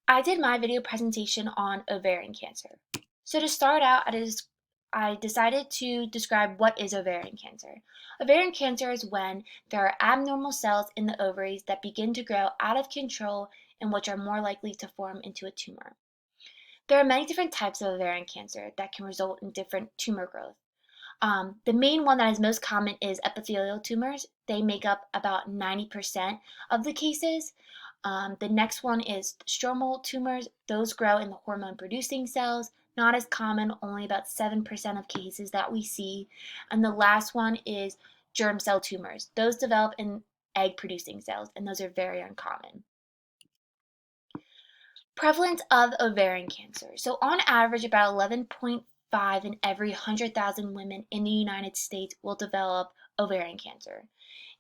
I did my video presentation on ovarian cancer. So to start out, I decided to describe what is ovarian cancer. Ovarian cancer is when there are abnormal cells in the ovaries that begin to grow out of control and which are more likely to form into a tumor. There are many different types of ovarian cancer that can result in different tumor growth. The main one that is most common is epithelial tumors. They make up about 90% of the cases. The next one is stromal tumors. Those grow in the hormone producing cells. Not as common, only about 7% of cases that we see. And the last one is germ cell tumors. Those develop in egg producing cells, and those are very uncommon. Prevalence of ovarian cancer. So, on average, about 11.5 in every 100,000 women in the United States will develop ovarian cancer.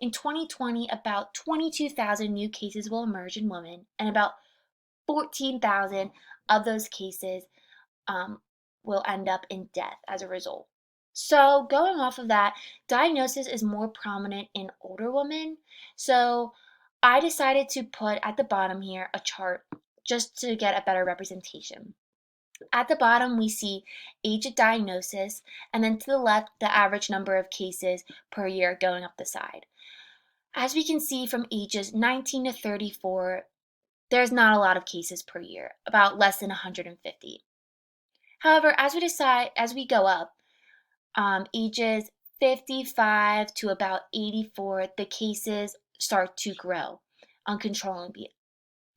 In 2020, about 22,000 new cases will emerge in women, and about 14,000 of those cases will end up in death as a result. So, going off of that, diagnosis is more prominent in older women. So, I decided to put at the bottom here a chart just to get a better representation. At the bottom, we see age at diagnosis, and then to the left, the average number of cases per year going up the side. As we can see from ages 19 to 34, there's not a lot of cases per year, about less than 150. However, as we go up, ages 55 to about 84, the cases start to grow uncontrollably,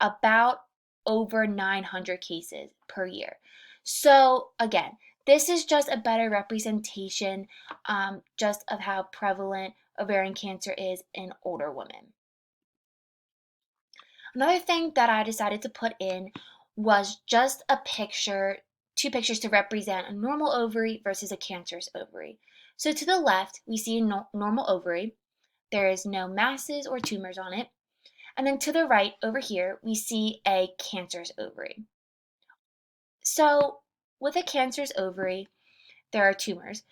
about over 900 cases per year. So again, this is just a better representation just of how prevalent ovarian cancer is in older women. Another thing that I decided to put in was just a picture, two pictures to represent a normal ovary versus a cancerous ovary. So to the left, we see a normal ovary. There is no masses or tumors on it. And then to the right, over here, we see a cancerous ovary. So with a cancerous ovary, there are tumors,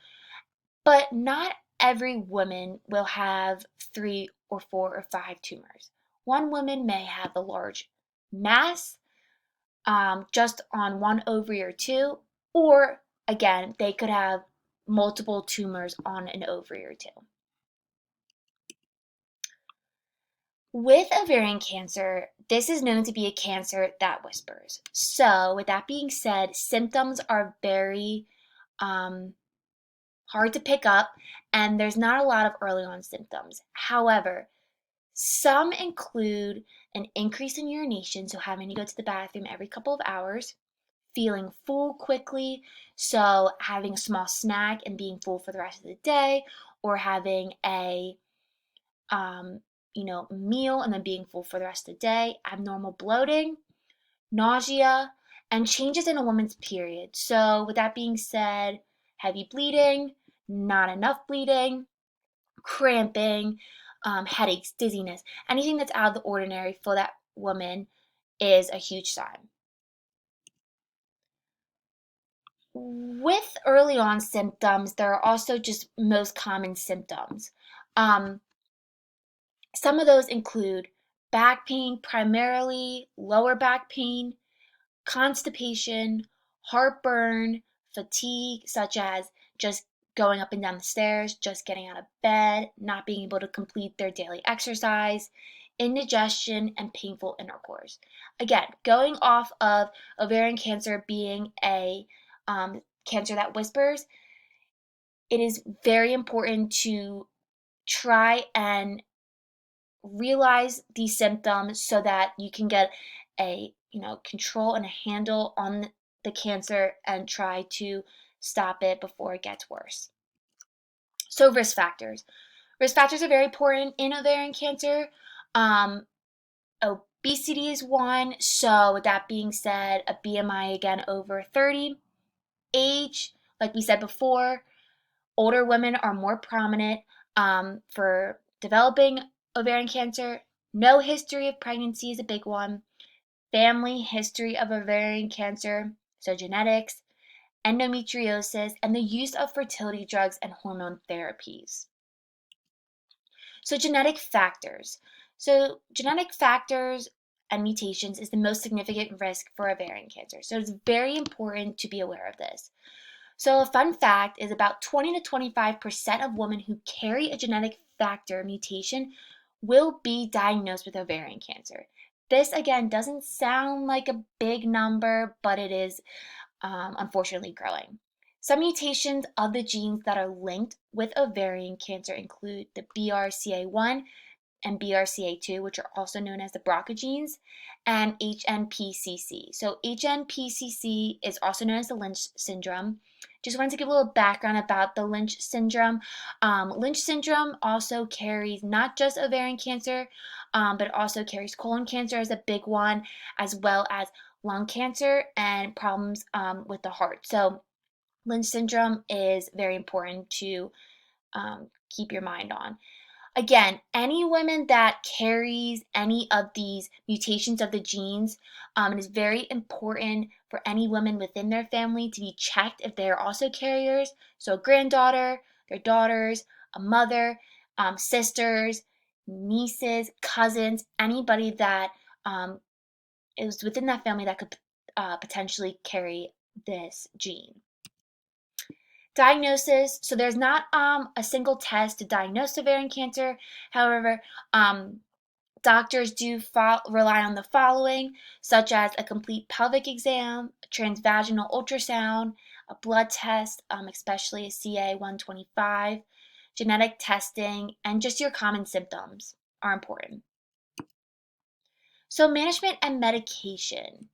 but not every woman will have 3 or 4 or 5 tumors. One woman may have a large mass just on one ovary or two, or again, they could have multiple tumors on an ovary or two. With ovarian cancer, this is known to be a cancer that whispers. So, with that being said, symptoms are very hard to pick up, and there's not a lot of early on symptoms. However, some include an increase in urination, so having to go to the bathroom every couple of hours, feeling full quickly, so having a small snack and being full for the rest of the day, or having a meal and then being full for the rest of the day, abnormal bloating, nausea, and changes in a woman's period. So, with that being said, heavy bleeding, not enough bleeding, cramping, headaches, dizziness, anything that's out of the ordinary for that woman is a huge sign. With early on symptoms, there are also just most common symptoms. Some of those include back pain, primarily lower back pain, constipation, heartburn, fatigue, such as just going up and down the stairs, just getting out of bed, not being able to complete their daily exercise, indigestion, and painful intercourse. Again, going off of ovarian cancer being a cancer that whispers, it is very important to try and realize these symptoms so that you can get a control and a handle on the cancer and try to stop it before it gets worse. So risk factors. Risk factors are very important in ovarian cancer. Obesity is one. So with that being said, a BMI again over 30. Age, like we said before, older women are more prominent for developing ovarian cancer. No history of pregnancy is a big one. Family history of ovarian cancer, so genetics, endometriosis, and the use of fertility drugs and hormone therapies. So genetic factors. So genetic factors and mutations is the most significant risk for ovarian cancer. So it's very important to be aware of this. So a fun fact is about 20 to 25% of women who carry a genetic factor mutation will be diagnosed with ovarian cancer. This again doesn't sound like a big number, but it is unfortunately growing. Some mutations of the genes that are linked with ovarian cancer include the BRCA1 and BRCA2, which are also known as the BRCA genes, and HNPCC. So HNPCC is also known as the Lynch syndrome. Just wanted to give a little background about the Lynch syndrome. Lynch syndrome also carries not just ovarian cancer, but it also carries colon cancer as a big one, as well as lung cancer and problems with the heart. So Lynch syndrome is very important to keep your mind on. Again, any woman that carries any of these mutations of the genes, it is very important for any women within their family to be checked if they are also carriers. So a granddaughter, their daughters, a mother, sisters, nieces, cousins, anybody that is within that family that could potentially carry this gene. Diagnosis. So there's not a single test to diagnose ovarian cancer. However, doctors do rely on the following, such as a complete pelvic exam, a transvaginal ultrasound, a blood test, especially a CA-125, genetic testing, and just your common symptoms are important. So management and medication.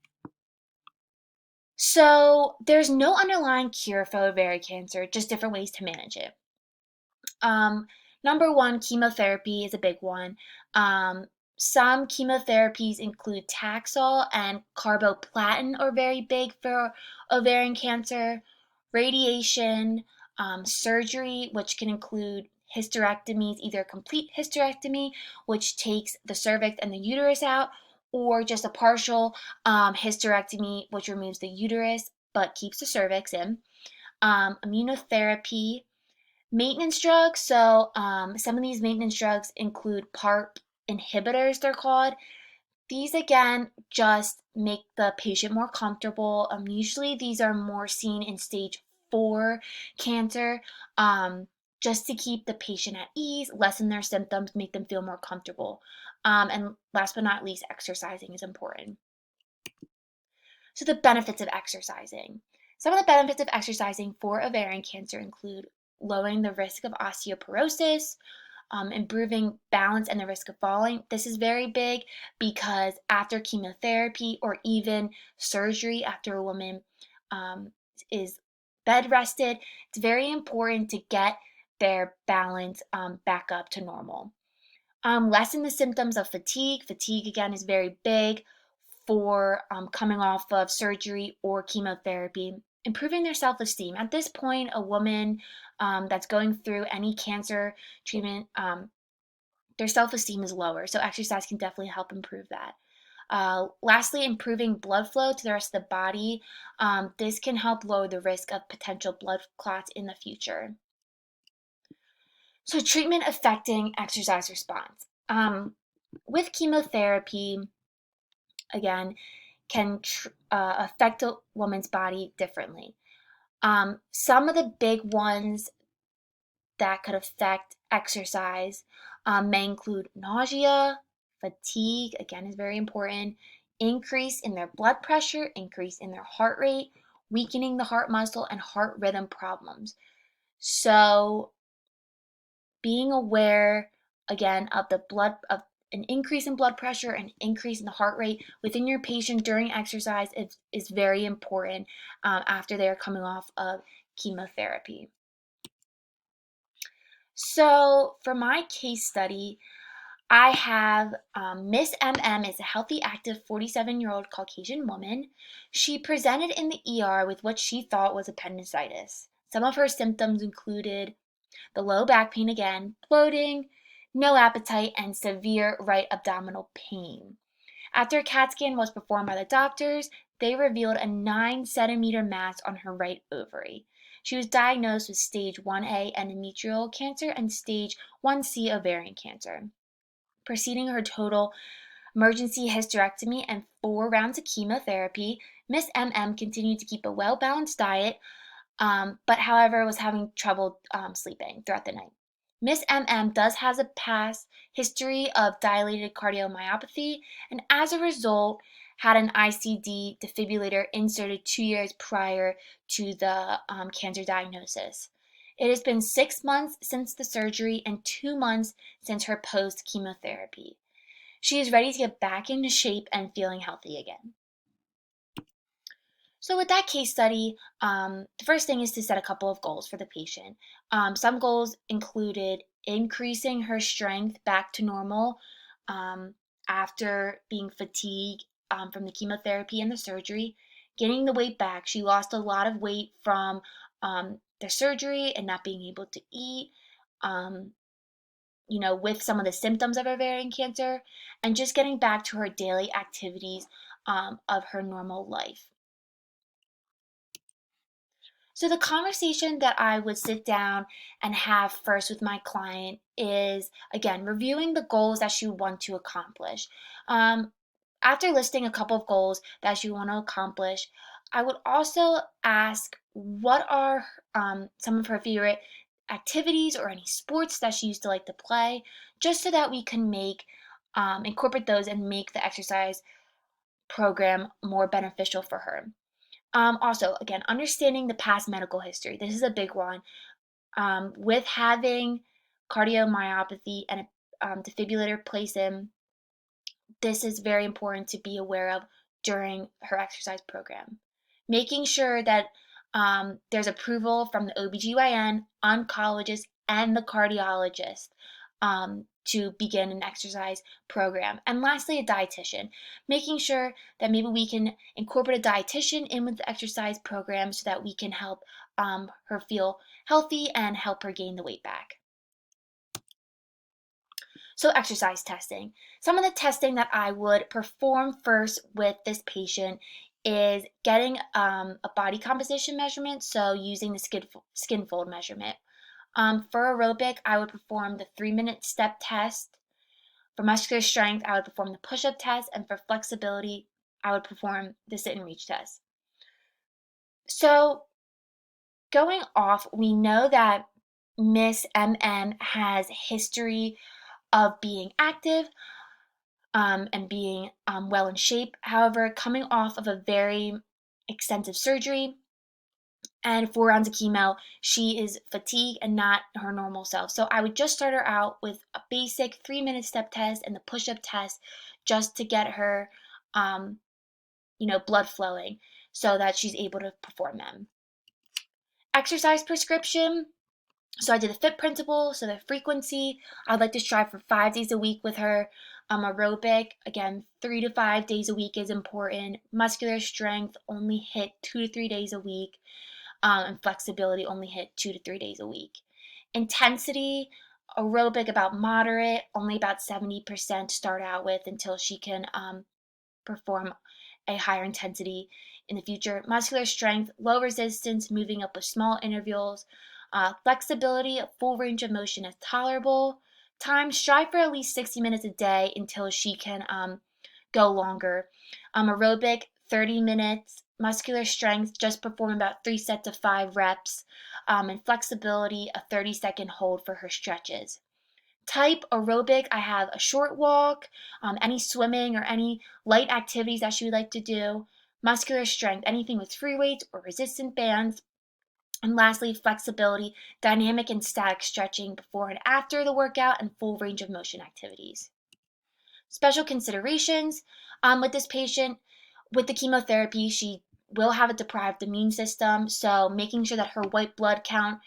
So there's no underlying cure for ovarian cancer, just different ways to manage it. Number one, chemotherapy is a big one. Some chemotherapies include Taxol and carboplatin are very big for ovarian cancer. Radiation, surgery, which can include hysterectomies, either complete hysterectomy, which takes the cervix and the uterus out, or just a partial hysterectomy, which removes the uterus but keeps the cervix in. Immunotherapy, maintenance drugs. So some of these maintenance drugs include PARP inhibitors, they're called. These again just make the patient more comfortable. Usually these are more seen in stage 4 cancer, just to keep the patient at ease, lessen their symptoms, make them feel more comfortable. And last but not least, exercising is important. So the benefits of exercising. Some of the benefits of exercising for ovarian cancer include lowering the risk of osteoporosis, improving balance and the risk of falling. This is very big because after chemotherapy or even surgery, after a woman is bed rested, it's very important to get their balance back up to normal. Lessen the symptoms of fatigue. Fatigue, again, is very big for coming off of surgery or chemotherapy. Improving their self-esteem. At this point, a woman that's going through any cancer treatment, their self-esteem is lower, so exercise can definitely help improve that. Lastly, improving blood flow to the rest of the body. This can help lower the risk of potential blood clots in the future. So treatment affecting exercise response. With chemotherapy, again, can affect a woman's body differently. Some of the big ones that could affect exercise may include nausea, fatigue, again, is very important, increase in their blood pressure, increase in their heart rate, weakening the heart muscle, and heart rhythm problems. So being aware, again, of an increase in blood pressure, an increase in the heart rate within your patient during exercise is very important after they are coming off of chemotherapy. So for my case study, I have Miss MM is a healthy, active 47-year-old Caucasian woman. She presented in the ER with what she thought was appendicitis. Some of her symptoms included the low back pain again, bloating, no appetite, and severe right abdominal pain. After a CAT scan was performed by the doctors, they revealed a 9-centimeter mass on her right ovary. She was diagnosed with stage 1A endometrial cancer and stage 1C ovarian cancer, preceding her total emergency hysterectomy, and 4 rounds of chemotherapy. Miss MM continued to keep a well-balanced diet, but however was having trouble sleeping throughout the night. Miss MM does has a past history of dilated cardiomyopathy, and as a result had an ICD defibrillator inserted 2 years prior to the cancer diagnosis. It has been 6 months since the surgery and 2 months since her post-chemotherapy. She is ready to get back into shape and feeling healthy again. So with that case study, the first thing is to set a couple of goals for the patient. Some goals included increasing her strength back to normal after being fatigued from the chemotherapy and the surgery, getting the weight back. She lost a lot of weight from the surgery and not being able to eat, with some of the symptoms of ovarian cancer, and just getting back to her daily activities of her normal life. So the conversation that I would sit down and have first with my client is, again, reviewing the goals that she want to accomplish. Um, After listing a couple of goals that she want to accomplish, I would also ask what are some of her favorite activities or any sports that she used to like to play, just so that we can incorporate those and make the exercise program more beneficial for her. Also, again, understanding the past medical history. This is a big one. With having cardiomyopathy and a defibrillator placed in, this is very important to be aware of during her exercise program. Making sure that there's approval from the OBGYN, oncologist, and the cardiologist to begin an exercise program. And lastly, a dietitian. Making sure that maybe we can incorporate a dietitian in with the exercise program so that we can help her feel healthy and help her gain the weight back. So exercise testing. Some of the testing that I would perform first with this patient is getting a body composition measurement, so using the skin fold measurement. For aerobic, I would perform the 3-minute step test. For muscular strength, I would perform the push-up test, and for flexibility, I would perform the sit and reach test. So going off, we know that Miss MM has history of being active and being well in shape. However, coming off of a very extensive surgery and 4 rounds of chemo, she is fatigued and not her normal self. So I would just start her out with a basic 3-minute step test and the push-up test just to get her, blood flowing so that she's able to perform them. Exercise prescription. So I did the FIT principle, so the frequency. I'd like to strive for 5 days a week with her. Aerobic, again, 3 to 5 days a week is important. Muscular strength, only hit 2 to 3 days a week. And flexibility, only hit 2 to 3 days a week. Intensity, aerobic about moderate, only about 70% to start out with until she can perform a higher intensity in the future. Muscular strength, low resistance, moving up with small intervals. Flexibility, a full range of motion is tolerable. Time, strive for at least 60 minutes a day until she can go longer. Aerobic, 30 minutes. Muscular strength, just perform about 3 sets of 5 reps. And flexibility, a 30-second hold for her stretches. Type aerobic, I have a short walk, any swimming or any light activities that she would like to do. Muscular strength, anything with free weights or resistant bands. And lastly, flexibility, dynamic and static stretching before and after the workout, and full range of motion activities. Special considerations with this patient. With the chemotherapy, she will have a deprived immune system, so making sure that her white blood count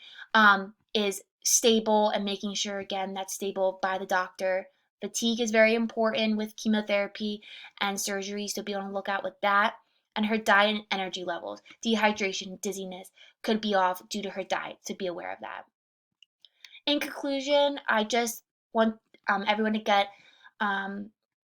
is stable and making sure, again, that's stable by the doctor. Fatigue is very important with chemotherapy and surgery, so be on the lookout with that. And her diet and energy levels, dehydration, dizziness could be off due to her diet, so be aware of that. In conclusion, I just want everyone to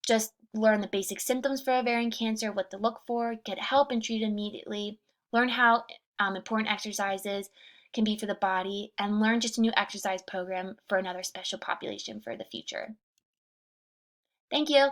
just learn the basic symptoms for ovarian cancer, what to look for, get help and treat immediately, learn how important exercises can be for the body, and learn just a new exercise program for another special population for the future. Thank you.